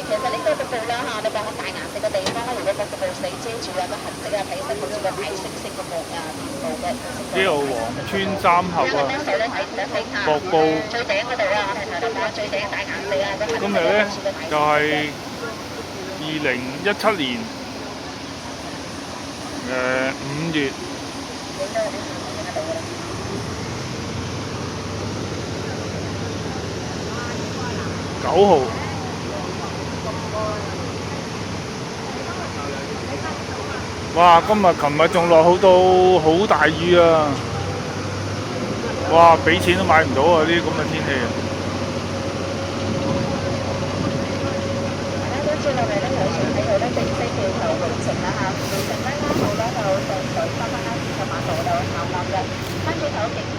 其實呢個瀑布啦嚇，你望下大顏色嘅地方咧，如果個瀑布死遮住啊，個痕跡啊，睇起身好似個大猩猩個木啊面部嘅。呢度黃川三峽啊，瀑布。最頂嗰度啊，我哋睇到最頂大顏色啊，個痕跡今日咧就係2017年5月。9號，哇！琴日仲落好大雨啊！哇！俾錢都買唔到啊！呢啲咁嘅天氣。跟住落嚟咧，有船喺度咧，正式掉頭回程啦嚇。回程咧啱好咧就上水翻20萬度就上岸嘅，跟住就景色